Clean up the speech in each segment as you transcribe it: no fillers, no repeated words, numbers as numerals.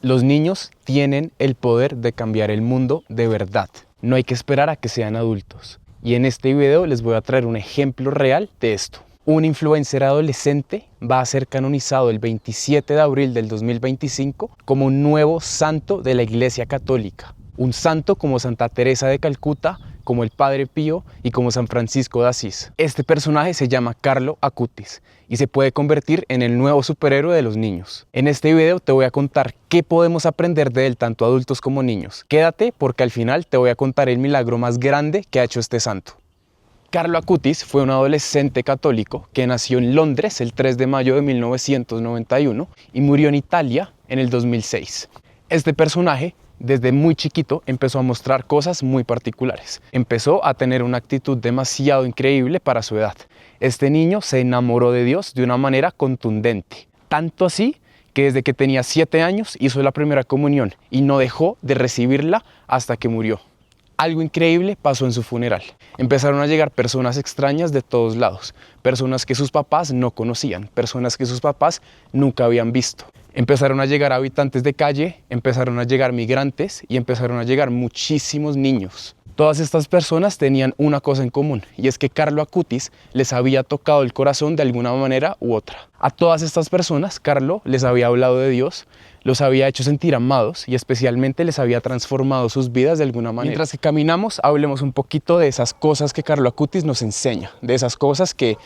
Los niños tienen el poder de cambiar el mundo de verdad. No hay que esperar a que sean adultos. Y en este video les voy a traer un ejemplo real de esto. Un influencer adolescente va a ser canonizado el 27 de abril del 2025 como un nuevo santo de la Iglesia Católica. Un santo como Santa Teresa de Calcuta, como el Padre Pío y como San Francisco de Asís. Este personaje se llama Carlo Acutis y se puede convertir en el nuevo superhéroe de los niños. En este video te voy a contar qué podemos aprender de él tanto adultos como niños. Quédate porque al final te voy a contar el milagro más grande que ha hecho este santo. Carlo Acutis fue un adolescente católico que nació en Londres el 3 de mayo de 1991 y murió en Italia en el 2006. Este personaje desde muy chiquito empezó a mostrar cosas muy particulares. Empezó a tener una actitud demasiado increíble para su edad. Este niño se enamoró de Dios de una manera contundente. Tanto así que desde que tenía 7 años hizo la primera comunión y no dejó de recibirla hasta que murió. Algo increíble pasó en su funeral. Empezaron a llegar personas extrañas de todos lados. Personas que sus papás no conocían. Personas que sus papás nunca habían visto. Empezaron a llegar habitantes de calle, empezaron a llegar migrantes y empezaron a llegar muchísimos niños. Todas estas personas tenían una cosa en común y es que Carlo Acutis les había tocado el corazón de alguna manera u otra. A todas estas personas Carlo les había hablado de Dios, los había hecho sentir amados y especialmente les había transformado sus vidas de alguna manera. Mientras que caminamos, hablemos un poquito de esas cosas que Carlo Acutis nos enseña, de esas cosas que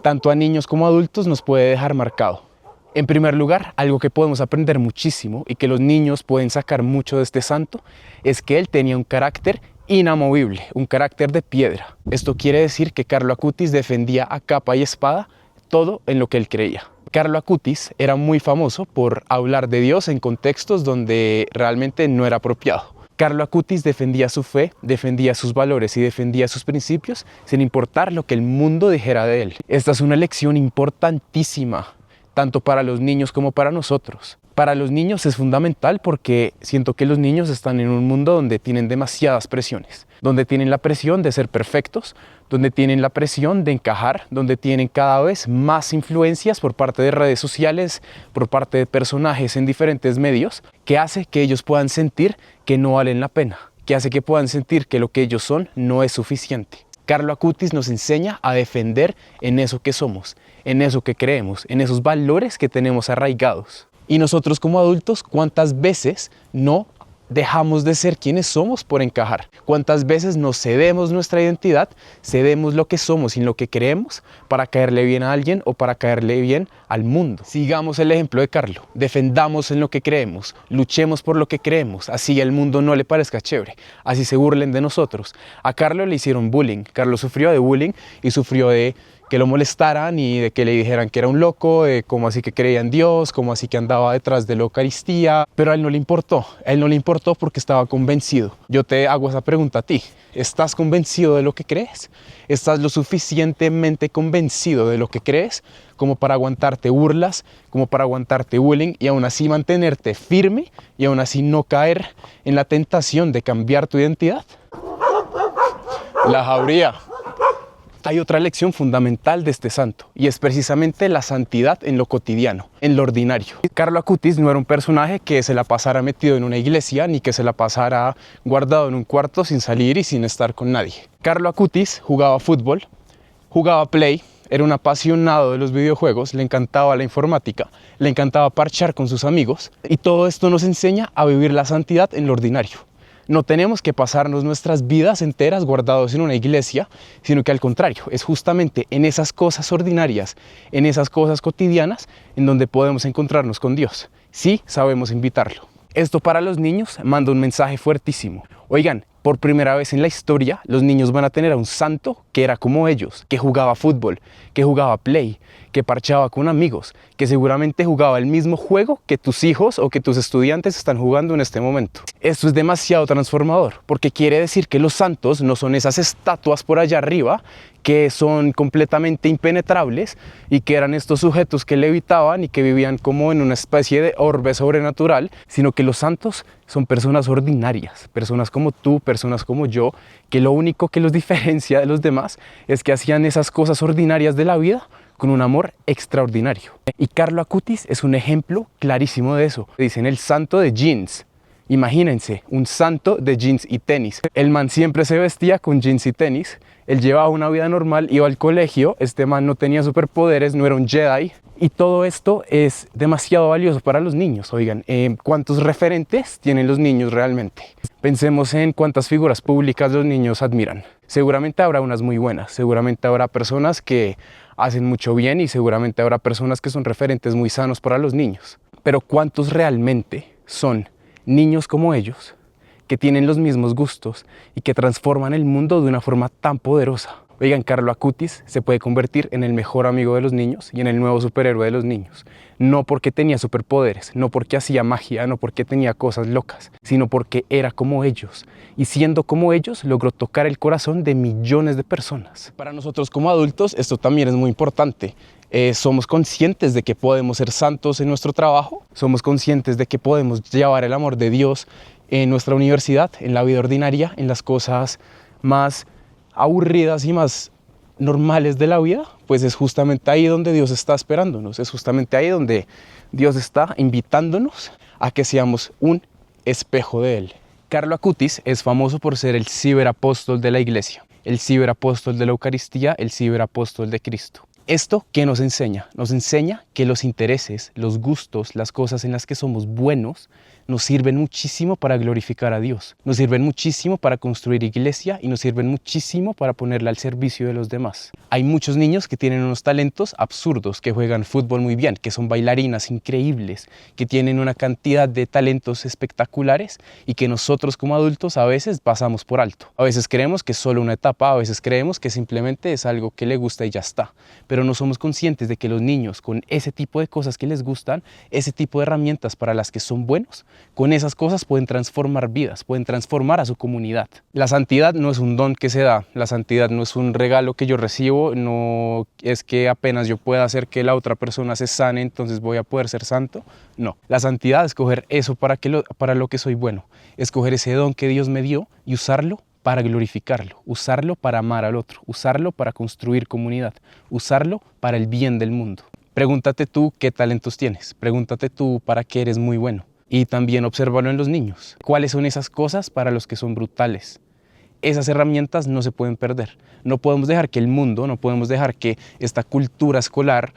tanto a niños como a adultos nos puede dejar marcado. En primer lugar, algo que podemos aprender muchísimo y que los niños pueden sacar mucho de este santo es que él tenía un carácter inamovible, un carácter de piedra. Esto quiere decir que Carlo Acutis defendía a capa y espada todo en lo que él creía. Carlo Acutis era muy famoso por hablar de Dios en contextos donde realmente no era apropiado. Carlo Acutis defendía su fe, defendía sus valores y defendía sus principios sin importar lo que el mundo dijera de él. Esta es una lección importantísima, tanto para los niños como para nosotros. Para los niños es fundamental porque siento que los niños están en un mundo donde tienen demasiadas presiones, donde tienen la presión de ser perfectos, donde tienen la presión de encajar, donde tienen cada vez más influencias por parte de redes sociales, por parte de personajes en diferentes medios, que hace que ellos puedan sentir que no valen la pena, que hace que puedan sentir que lo que ellos son no es suficiente. Carlo Acutis nos enseña a defender en eso que somos, en eso que creemos, en esos valores que tenemos arraigados. Y nosotros como adultos, ¿cuántas veces no dejamos de ser quienes somos por encajar? ¿Cuántas veces nos cedemos nuestra identidad, cedemos lo que somos y lo que creemos para caerle bien a alguien o para caerle bien al mundo? Sigamos el ejemplo de Carlo, defendamos en lo que creemos, luchemos por lo que creemos, así el mundo no le parezca chévere, así se burlen de nosotros. A Carlo le hicieron bullying, Carlo sufrió de bullying y sufrió de que lo molestaran y de que le dijeran que era un loco, cómo así que creía en Dios, cómo así que andaba detrás de la Eucaristía, pero a él no le importó porque estaba convencido. Yo te hago esa pregunta a ti, ¿estás convencido de lo que crees? ¿Estás lo suficientemente convencido de lo que crees como para aguantarte burlas, como para aguantarte bullying y aún así mantenerte firme y aún así no caer en la tentación de cambiar tu identidad? La jauría. Hay otra lección fundamental de este santo y es precisamente la santidad en lo cotidiano, en lo ordinario. Carlo Acutis no era un personaje que se la pasara metido en una iglesia ni que se la pasara guardado en un cuarto sin salir y sin estar con nadie. Carlo Acutis jugaba fútbol, jugaba Play, era un apasionado de los videojuegos, le encantaba la informática, le encantaba parchar con sus amigos y todo esto nos enseña a vivir la santidad en lo ordinario. No tenemos que pasarnos nuestras vidas enteras guardados en una iglesia, sino que al contrario, es justamente en esas cosas ordinarias, en esas cosas cotidianas, en donde podemos encontrarnos con Dios. Sí, sabemos invitarlo. Esto para los niños manda un mensaje fuertísimo. Oigan, por primera vez en la historia, los niños van a tener a un santo que era como ellos, que jugaba fútbol, que jugaba Play, que parchaba con amigos, que seguramente jugaba el mismo juego que tus hijos o que tus estudiantes están jugando en este momento. Esto es demasiado transformador, porque quiere decir que los santos no son esas estatuas por allá arriba que son completamente impenetrables y que eran estos sujetos que levitaban y que vivían como en una especie de orbe sobrenatural, sino que los santos son personas ordinarias, personas como tú, personas como yo, que lo único que los diferencia de los demás es que hacían esas cosas ordinarias de la vida con un amor extraordinario. Y Carlo Acutis es un ejemplo clarísimo de eso. Dicen el santo de jeans. Imagínense, un santo de jeans y tenis. El man siempre se vestía con jeans y tenis. Él llevaba una vida normal, iba al colegio. Este man no tenía superpoderes, no era un Jedi. Y todo esto es demasiado valioso para los niños. Oigan, ¿cuántos referentes tienen los niños realmente? Pensemos en cuántas figuras públicas los niños admiran. Seguramente habrá unas muy buenas, seguramente habrá personas que hacen mucho bien y seguramente habrá personas que son referentes muy sanos para los niños. Pero ¿cuántos realmente son niños como ellos, que tienen los mismos gustos y que transforman el mundo de una forma tan poderosa? Oigan, Carlo Acutis se puede convertir en el mejor amigo de los niños y en el nuevo superhéroe de los niños. No porque tenía superpoderes, no porque hacía magia, no porque tenía cosas locas, sino porque era como ellos. Y siendo como ellos, logró tocar el corazón de millones de personas. Para nosotros como adultos, esto también es muy importante. Somos conscientes de que podemos ser santos en nuestro trabajo, somos conscientes de que podemos llevar el amor de Dios en nuestra universidad, en la vida ordinaria, en las cosas más aburridas y más normales de la vida. Pues es justamente ahí donde Dios está esperándonos, es justamente ahí donde Dios está invitándonos a que seamos un espejo de Él. Carlo Acutis es famoso por ser el ciberapóstol de la iglesia, el ciberapóstol de la Eucaristía, el ciberapóstol de Cristo. ¿Esto qué nos enseña? Nos enseña que los intereses, los gustos, las cosas en las que somos buenos nos sirven muchísimo para glorificar a Dios, nos sirven muchísimo para construir iglesia y nos sirven muchísimo para ponerla al servicio de los demás. Hay muchos niños que tienen unos talentos absurdos, que juegan fútbol muy bien, que son bailarinas increíbles, que tienen una cantidad de talentos espectaculares y que nosotros como adultos a veces pasamos por alto. A veces creemos que es solo una etapa, a veces creemos que simplemente es algo que le gusta y ya está. Pero no somos conscientes de que los niños con ese tipo de cosas que les gustan, ese tipo de herramientas para las que son buenos, con esas cosas pueden transformar vidas, pueden transformar a su comunidad. La santidad no es un don que se da, la santidad no es un regalo que yo recibo, no es que apenas yo pueda hacer que la otra persona se sane, entonces voy a poder ser santo. No, la santidad es coger eso para lo que soy bueno, escoger ese don que Dios me dio y usarlo para glorificarlo, usarlo para amar al otro, usarlo para construir comunidad, usarlo para el bien del mundo. Pregúntate tú qué talentos tienes, pregúntate tú para qué eres muy bueno. Y también obsérvalo en los niños. ¿Cuáles son esas cosas para los que son brutales? Esas herramientas no se pueden perder. No podemos dejar que el mundo, no podemos dejar que esta cultura escolar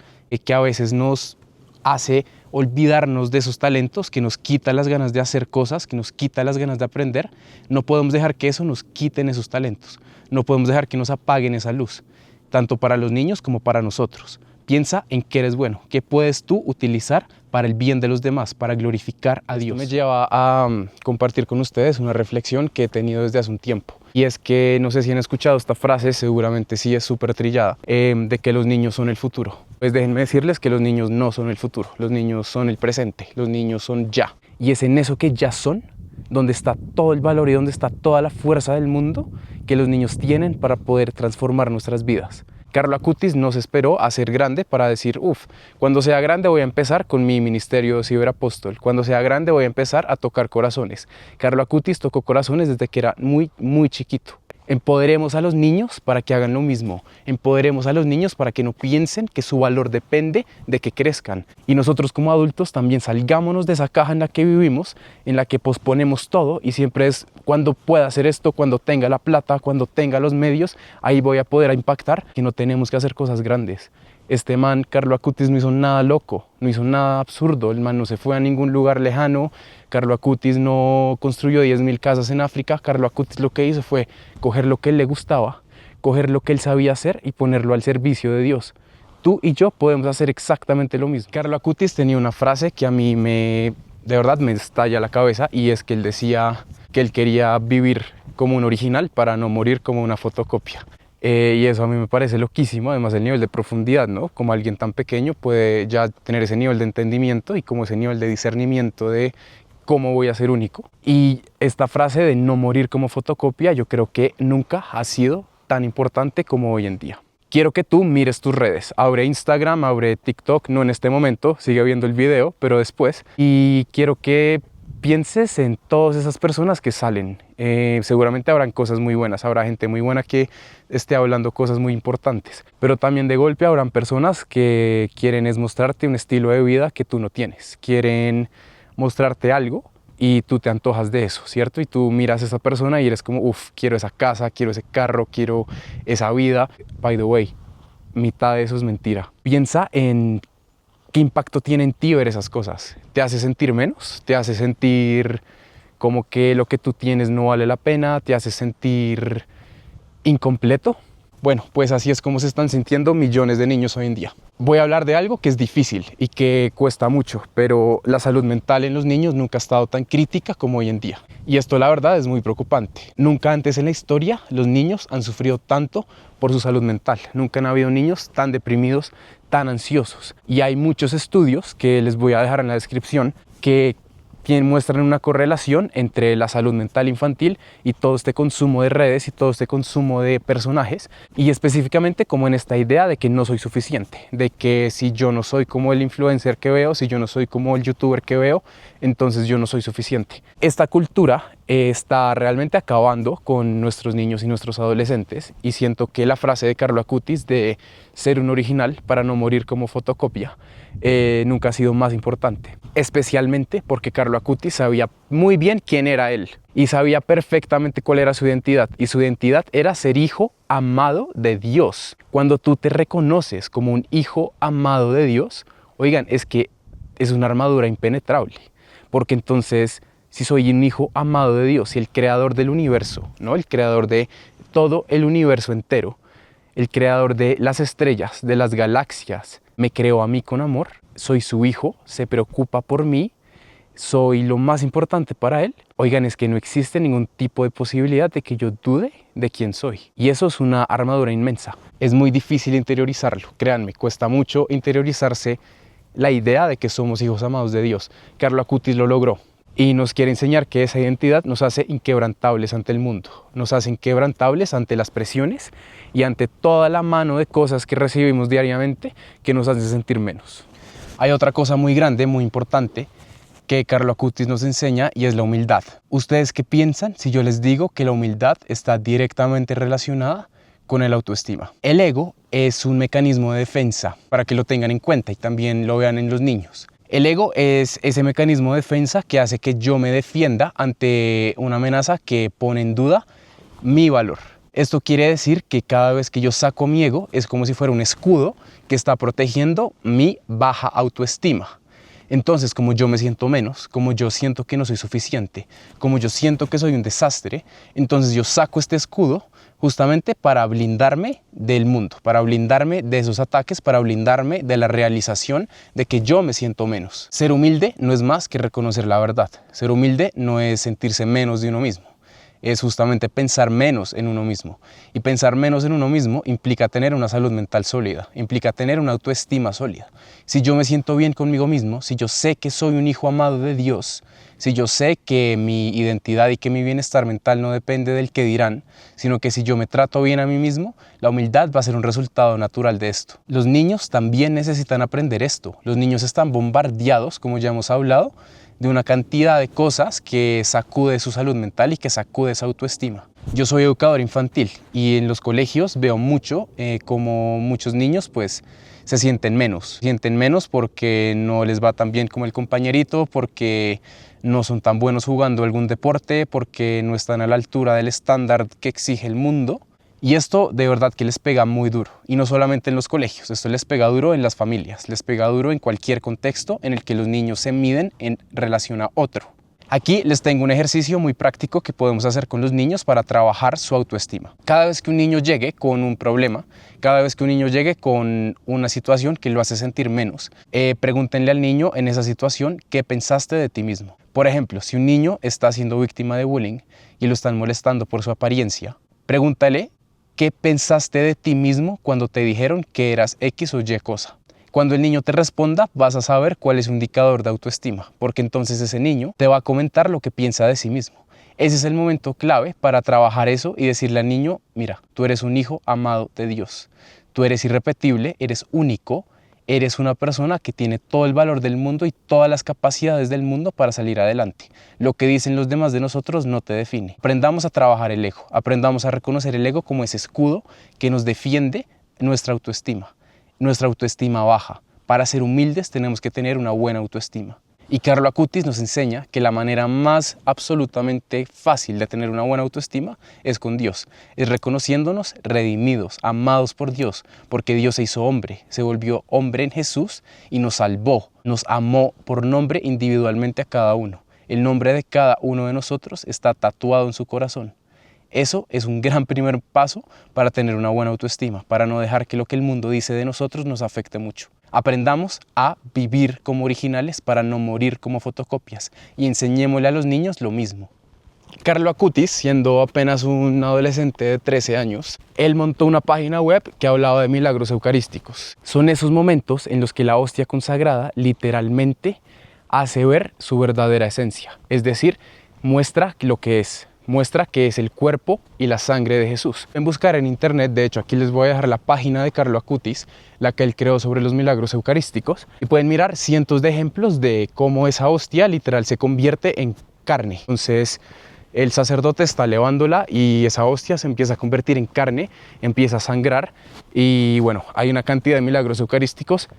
que a veces nos hace olvidarnos de esos talentos, que nos quita las ganas de hacer cosas, que nos quita las ganas de aprender, no podemos dejar que eso nos quiten esos talentos. No podemos dejar que nos apaguen esa luz, tanto para los niños como para nosotros. Piensa en qué eres bueno, qué puedes tú utilizar para el bien de los demás, para glorificar a Dios. Esto me lleva a compartir con ustedes una reflexión que he tenido desde hace un tiempo. Y es que, no sé si han escuchado esta frase, seguramente sí es súper trillada, de que los niños son el futuro. Pues déjenme decirles que los niños no son el futuro, los niños son el presente, los niños son ya. Y es en eso que ya son donde está todo el valor y donde está toda la fuerza del mundo que los niños tienen para poder transformar nuestras vidas. Carlo Acutis no se esperó a ser grande para decir, cuando sea grande voy a empezar con mi ministerio de ciberapóstol, cuando sea grande voy a empezar a tocar corazones. Carlo Acutis tocó corazones desde que era muy, muy chiquito. Empoderemos a los niños para que hagan lo mismo. Empoderemos a los niños para que no piensen que su valor depende de que crezcan. Y nosotros como adultos también salgámonos de esa caja en la que vivimos, en la que posponemos todo y siempre es cuando pueda hacer esto, cuando tenga la plata, cuando tenga los medios, ahí voy a poder impactar, que no tenemos que hacer cosas grandes. Este man, Carlo Acutis, no hizo nada loco, no hizo nada absurdo, el man no se fue a ningún lugar lejano, Carlo Acutis no construyó 10.000 casas en África, Carlo Acutis lo que hizo fue coger lo que él le gustaba, coger lo que él sabía hacer y ponerlo al servicio de Dios. Tú y yo podemos hacer exactamente lo mismo. Carlo Acutis tenía una frase que a mí de verdad me estalla la cabeza y es que él decía que él quería vivir como un original para no morir como una fotocopia. Y eso a mí me parece loquísimo, además el nivel de profundidad, ¿no? Como alguien tan pequeño puede ya tener ese nivel de entendimiento y como ese nivel de discernimiento de cómo voy a ser único. Y esta frase de no morir como fotocopia yo creo que nunca ha sido tan importante como hoy en día. Quiero que tú mires tus redes, abre Instagram, abre TikTok, no en este momento, sigue viendo el video, pero después. Y quiero que pienses en todas esas personas que salen Seguramente habrán cosas muy buenas, habrá gente muy buena que esté hablando cosas muy importantes, pero también de golpe habrán personas que quieren es mostrarte un estilo de vida que tú no tienes, quieren mostrarte algo y tú te antojas de eso, ¿cierto? Y tú miras a esa persona y eres como, uff, quiero esa casa, quiero ese carro, quiero esa vida. By the way, mitad de eso es mentira. Piensa en qué impacto tiene en ti ver esas cosas. ¿Te hace sentir menos? ¿Te hace sentir como que lo que tú tienes no vale la pena? ¿Te hace sentir incompleto? Bueno, pues así es como se están sintiendo millones de niños hoy en día. Voy a hablar de algo que es difícil y que cuesta mucho, pero la salud mental en los niños nunca ha estado tan crítica como hoy en día. Y esto la verdad es muy preocupante. Nunca antes en la historia los niños han sufrido tanto por su salud mental. Nunca han habido niños tan deprimidos, tan ansiosos. Y hay muchos estudios que les voy a dejar en la descripción que muestran una correlación entre la salud mental infantil y todo este consumo de redes y todo este consumo de personajes, y específicamente como en esta idea de que no soy suficiente, de que si yo no soy como el influencer que veo, si yo no soy como el youtuber que veo, entonces yo no soy suficiente. Esta cultura está realmente acabando con nuestros niños y nuestros adolescentes, y siento que la frase de Carlo Acutis de ser un original para no morir como fotocopia nunca ha sido más importante, especialmente porque Carlo Acutis sabía muy bien quién era él y sabía perfectamente cuál era su identidad, y su identidad era ser hijo amado de Dios. Cuando tú te reconoces como un hijo amado de Dios, oigan, es que es una armadura impenetrable, porque entonces si soy un hijo amado de Dios y el creador del universo, ¿no? El creador de todo el universo entero, el creador de las estrellas, de las galaxias, me creó a mí con amor, soy su hijo, se preocupa por mí, soy lo más importante para él. Oigan, es que no existe ningún tipo de posibilidad de que yo dude de quién soy. Y eso es una armadura inmensa. Es muy difícil interiorizarlo, créanme, cuesta mucho interiorizarse la idea de que somos hijos amados de Dios. Carlo Acutis lo logró. Y nos quiere enseñar que esa identidad nos hace inquebrantables ante el mundo, nos hace inquebrantables ante las presiones y ante toda la mano de cosas que recibimos diariamente que nos hacen sentir menos. Hay otra cosa muy grande, muy importante, que Carlo Acutis nos enseña, y es la humildad. ¿Ustedes qué piensan si yo les digo que la humildad está directamente relacionada con el autoestima? El ego es un mecanismo de defensa, para que lo tengan en cuenta y también lo vean en los niños. El ego es ese mecanismo de defensa que hace que yo me defienda ante una amenaza que pone en duda mi valor. Esto quiere decir que cada vez que yo saco mi ego es como si fuera un escudo que está protegiendo mi baja autoestima. Entonces, como yo me siento menos, como yo siento que no soy suficiente, como yo siento que soy un desastre, entonces yo saco este escudo justamente para blindarme del mundo, para blindarme de esos ataques, para blindarme de la realización de que yo me siento menos. Ser humilde no es más que reconocer la verdad. Ser humilde no es sentirse menos de uno mismo. Es justamente pensar menos en uno mismo. Y pensar menos en uno mismo implica tener una salud mental sólida, implica tener una autoestima sólida. Si yo me siento bien conmigo mismo, si yo sé que soy un hijo amado de Dios, si yo sé que mi identidad y que mi bienestar mental no depende del que dirán, sino que si yo me trato bien a mí mismo, la humildad va a ser un resultado natural de esto. Los niños también necesitan aprender esto. Los niños están bombardeados, como ya hemos hablado, de una cantidad de cosas que sacude su salud mental y que sacude su autoestima. Yo soy educador infantil y en los colegios veo mucho como muchos niños pues se sienten menos porque no les va tan bien como el compañerito, porque no son tan buenos jugando algún deporte, porque no están a la altura del estándar que exige el mundo. Y esto de verdad que les pega muy duro, y no solamente en los colegios, esto les pega duro en las familias, les pega duro en cualquier contexto en el que los niños se miden en relación a otro. Aquí les tengo un ejercicio muy práctico que podemos hacer con los niños para trabajar su autoestima. Cada vez que un niño llegue con un problema, cada vez que un niño llegue con una situación que lo hace sentir menos, pregúntenle al niño en esa situación qué pensaste de ti mismo. Por ejemplo, si un niño está siendo víctima de bullying y lo están molestando por su apariencia, pregúntale ¿qué pensaste de ti mismo cuando te dijeron que eras X o Y cosa? Cuando el niño te responda, vas a saber cuál es un indicador de autoestima, porque entonces ese niño te va a comentar lo que piensa de sí mismo. Ese es el momento clave para trabajar eso y decirle al niño, mira, tú eres un hijo amado de Dios, tú eres irrepetible, eres único, Eres una persona que tiene todo el valor del mundo y todas las capacidades del mundo para salir adelante. Lo que dicen los demás de nosotros no te define. Aprendamos a trabajar el ego, aprendamos a reconocer el ego como ese escudo que nos defiende nuestra autoestima baja. Para ser humildes tenemos que tener una buena autoestima. Y Carlo Acutis nos enseña que la manera más absolutamente fácil de tener una buena autoestima es con Dios. Es reconociéndonos redimidos, amados por Dios, porque Dios se hizo hombre, se volvió hombre en Jesús y nos salvó, nos amó por nombre individualmente a cada uno. El nombre de cada uno de nosotros está tatuado en su corazón. Eso es un gran primer paso para tener una buena autoestima, para no dejar que lo que el mundo dice de nosotros nos afecte mucho. Aprendamos a vivir como originales para no morir como fotocopias y enseñémosle a los niños lo mismo. Carlo Acutis, siendo apenas un adolescente de 13 años, él montó una página web que hablaba de milagros eucarísticos. Son esos momentos en los que la hostia consagrada literalmente hace ver su verdadera esencia, es decir, muestra lo que es. Muestra que es el cuerpo y la sangre de Jesús. Pueden buscar en internet, de hecho aquí les voy a dejar la página de Carlo Acutis, la que él creó sobre los milagros eucarísticos, y pueden mirar cientos de ejemplos de cómo esa hostia literal se convierte en carne. Entonces el sacerdote está elevándola y esa hostia se empieza a convertir en carne, empieza a sangrar y bueno, hay una cantidad de milagros eucarísticos,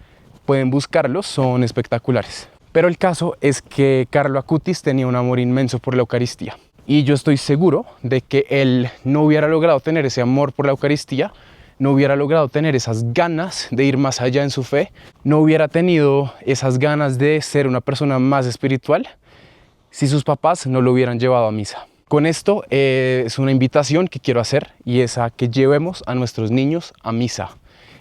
pueden buscarlos, son espectaculares. Pero el caso es que Carlo Acutis tenía un amor inmenso por la Eucaristía. Y yo estoy seguro de que él no hubiera logrado tener ese amor por la Eucaristía, no hubiera logrado tener esas ganas de ir más allá en su fe, no hubiera tenido esas ganas de ser una persona más espiritual si sus papás no lo hubieran llevado a misa. Con esto es una invitación que quiero hacer y es a que llevemos a nuestros niños a misa,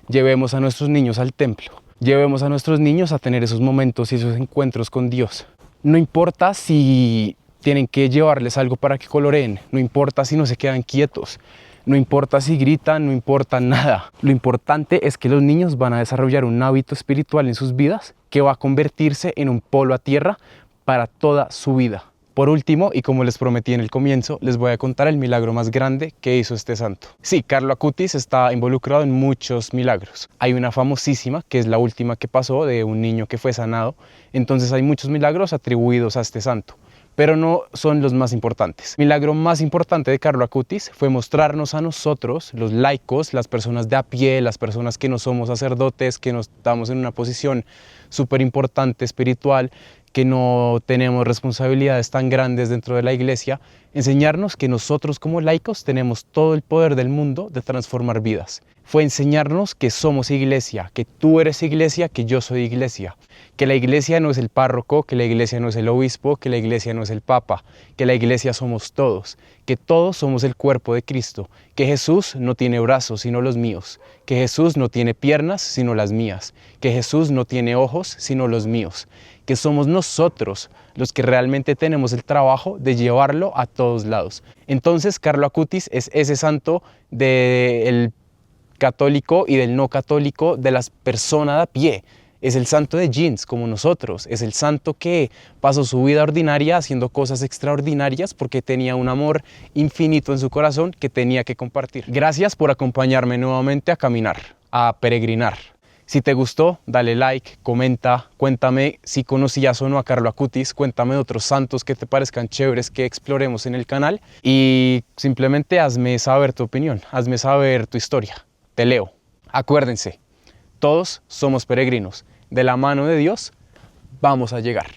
llevemos a nuestros niños al templo, llevemos a nuestros niños a tener esos momentos y esos encuentros con Dios. No importa si tienen que llevarles algo para que coloreen, no importa si no se quedan quietos, no importa si gritan, no importa nada. Lo importante es que los niños van a desarrollar un hábito espiritual en sus vidas que va a convertirse en un polo a tierra para toda su vida. Por último, y como les prometí en el comienzo, les voy a contar el milagro más grande que hizo este santo. Sí, Carlo Acutis está involucrado en muchos milagros. Hay una famosísima, que es la última que pasó, de un niño que fue sanado. Entonces hay muchos milagros atribuidos a este santo, pero no son los más importantes. El milagro más importante de Carlo Acutis fue mostrarnos a nosotros, los laicos, las personas de a pie, las personas que no somos sacerdotes, que no estamos en una posición súper importante espiritual, que no tenemos responsabilidades tan grandes dentro de la iglesia, enseñarnos que nosotros como laicos tenemos todo el poder del mundo de transformar vidas. Fue enseñarnos que somos iglesia, que tú eres iglesia, que yo soy iglesia, que la iglesia no es el párroco, que la iglesia no es el obispo, que la iglesia no es el papa, que la iglesia somos todos, que todos somos el cuerpo de Cristo, que Jesús no tiene brazos sino los míos, que Jesús no tiene piernas sino las mías, que Jesús no tiene ojos sino los míos, que somos nosotros los que realmente tenemos el trabajo de llevarlo a todos lados. Entonces Carlo Acutis es ese santo del católico y del no católico, de las personas de a pie. Es el santo de jeans como nosotros, es el santo que pasó su vida ordinaria haciendo cosas extraordinarias porque tenía un amor infinito en su corazón que tenía que compartir. Gracias por acompañarme nuevamente a caminar, a peregrinar. Si te gustó, dale like, comenta, cuéntame si conocías o no a Carlo Acutis, cuéntame de otros santos que te parezcan chéveres que exploremos en el canal y simplemente hazme saber tu opinión, hazme saber tu historia, te leo. Acuérdense, todos somos peregrinos, de la mano de Dios vamos a llegar.